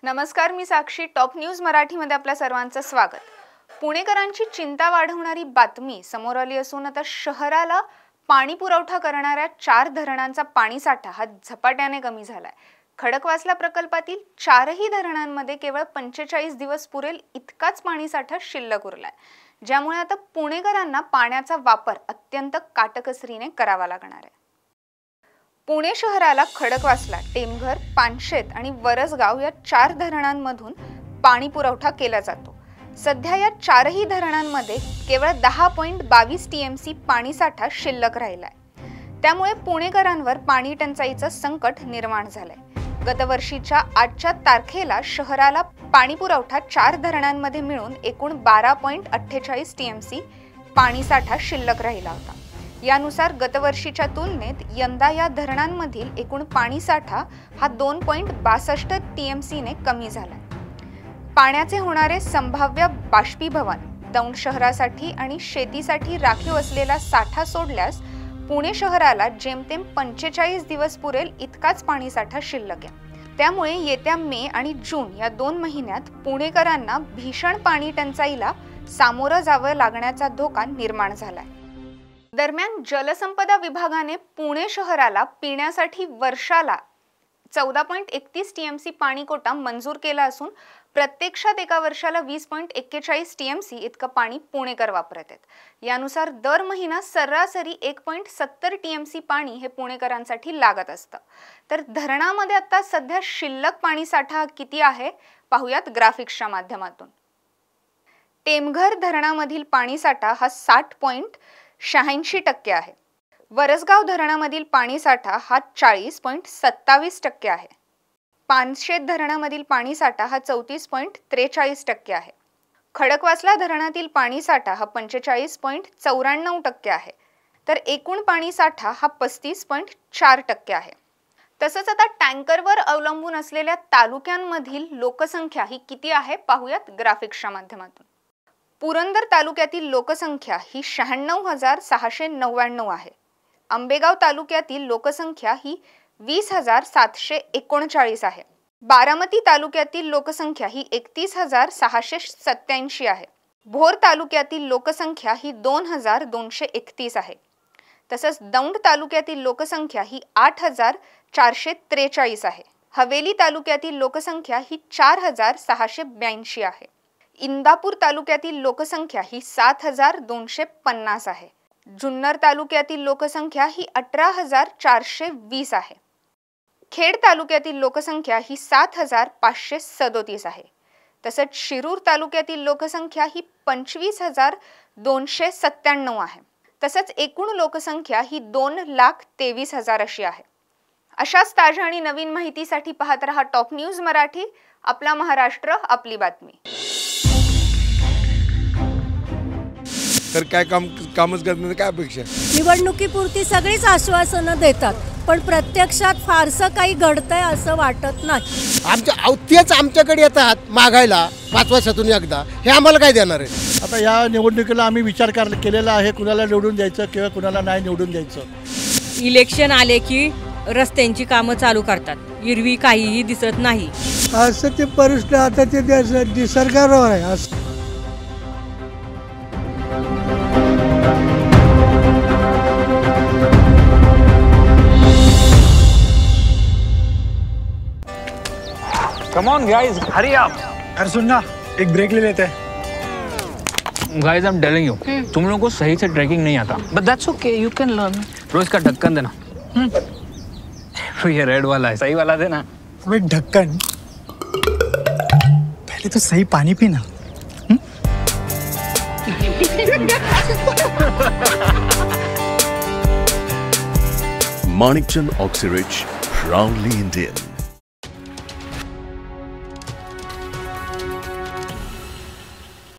नमस्कार, मी साक्षी. Top news मराठीमध्ये आपल्या सर्वांचं स्वागत. पुणेकरांची चिंता वाढवणारी बातमी समोर आली असून आता शहराला पाणी पुरवठा करणाऱ्या 4 धरणांचा पाणीसाठा हा झपाट्याने कमी झालाय. खडकवासला प्रकल्पातील 4ही धरणांमध्ये केवळ 45 दिवस पुरेल इतकाच पाणीसाठा शिल्लक उरलाय, ज्यामुळे आता पुणेकरांना पाण्याचा वापर अत्यंत काटकसरीने करावा लागणार आहे. पुणे शहराला खडकवासला, टेमघर, पानशेत आणि वरसगाव या 4 धरणांमधून पाणी पुरवठा केला जातो. सध्या या 4ही धरणांमध्ये केवळ 10.22 TMC पाणीसाठा शिल्लक राहिलाय. त्यामुळे पुणेकरांवर पाणी टंचाईचं संकट निर्माण झालंय. गतवर्षीच्या आजच्या तारखेला शहराला पाणी पुरवठा 4 धरणांमध्ये मिळून एकूण 12.48 TMC पाणीसाठा शिल्लक राहिला होता. यानुसार गतवर्षीच्या तुलनेत यंदा या धरणांमधील एकूण पाणीसाठा हा 2.62 TMC ने कमी झालाय. पाण्याचे होणारे संभाव्य बाष्पीभवन दौंड शहरासाठी आणि शेतीसाठी राखीव असलेला साठा सोडल्यास पुणे शहराला जेमतेम 45 दिवस पुरेल इतकाच पाणीसाठा शिल्लक आहे. त्यामुळे येत्या मे आणि जून या 2 महिन्यात पुणेकरांना भीषण पाणी टंचाईला सामोरं जावं लागण्याचा धोका निर्माण झालाय. दरम्यान जलसंपदा विभागाने पुणे शहराला पिण्यासाठी वर्षाला 14.31 TMC पाणी कोटा मंजूर केला असून प्रत्यक्षात एका वर्षाला 20.41 TMC इतकं पाणी पुणेकर वापरत आहेत. यानुसार दर महिना सरासरी 1.70 TMC पाणी हे पुणेकरांसाठी लागत असतं. तर धरणामध्ये आता सध्या शिल्लक पाणीसाठा किती आहे पाहूयात ग्राफिक्सच्या माध्यमातून. टेमघर धरणामधील पाणीसाठा हा 60.86% आहे. वरसगाव धरणामधील पाणीसाठा हा 40.27% आहे. पानशेत धरणामधील पाणीसाठा हा 34.43% आहे. खडकवासला धरणातील पाणीसाठा हा 45.94% आहे. तर एकूण पाणीसाठा हा 35.4% आहे. तसंच आता टँकरवर अवलंबून असलेल्या तालुक्यांमधील लोकसंख्या ही किती आहे पाहूयात ग्राफिक्सच्या माध्यमातून. पुरंदर तालुक्यातील लोकसंख्या ही 96,699 आहे. आंबेगाव तालुक्यातील लोकसंख्या ही 20,739 आहे. बारामती तालुक्यातील लोकसंख्या ही 31,687 आहे. भोर तालुक्यातील लोकसंख्या ही 2,231 आहे. तसंच दौंड तालुक्यातील लोकसंख्या ही 8,443 आहे. हवेली तालुक्यातील लोकसंख्या ही 4,682 आहे. इंदापूर तालुक्यातील लोकसंख्या ही 7,250 आहे. जुन्नर तालुक्यातील लोकसंख्या ही 18,420 आहे. खेड तालुक्यातील लोकसंख्या ही 7,537 आहे. तसंच शिरूर तालुक्यातील लोकसंख्या ही 25,297 आहे. तसंच एकूण लोकसंख्या ही 2,23,000 अशी आहे. अशाच ताज्या आणि नवीन माहितीसाठी पाहत रहा टॉप न्यूज मराठी. आपला महाराष्ट्र, आपली बातमी. तर काय कामच करण्याची काय अपेक्षा? निवडणुकीपुरती सगळीच आश्वासनं देतात, पण प्रत्यक्षात फारसं काही घडतंय असं वाटत नाही. तेच आमच्याकडे येतात मागायला 5 वर्षातून एकदा. हे आम्हाला काय देणार आहे? आता या निवडणुकीला आम्ही विचार केलेला आहे, कुणाला निवडून द्यायचं किंवा कुणाला नाही निवडून द्यायचं. इलेक्शन आले की रस्त्यांची कामं चालू करतात, एरवी काहीही दिसत नाही. असं ते परिस्थिती आता ते निसर्गावर आहे. Come on guys, hurry up. अरे सुन ना, एक ब्रेक ले लेते हैं. Guys, I'm telling you, तुम लोगों को सही से ट्रैकिंग नहीं आता. But that's okay, you can learn. रोज का ढक्कन देना. ये रेड वाला है, सही वाला देना. अबे ढक्कन, पहले तो सही पानी पीना. Manikchand Oxyrich, proudly Indian.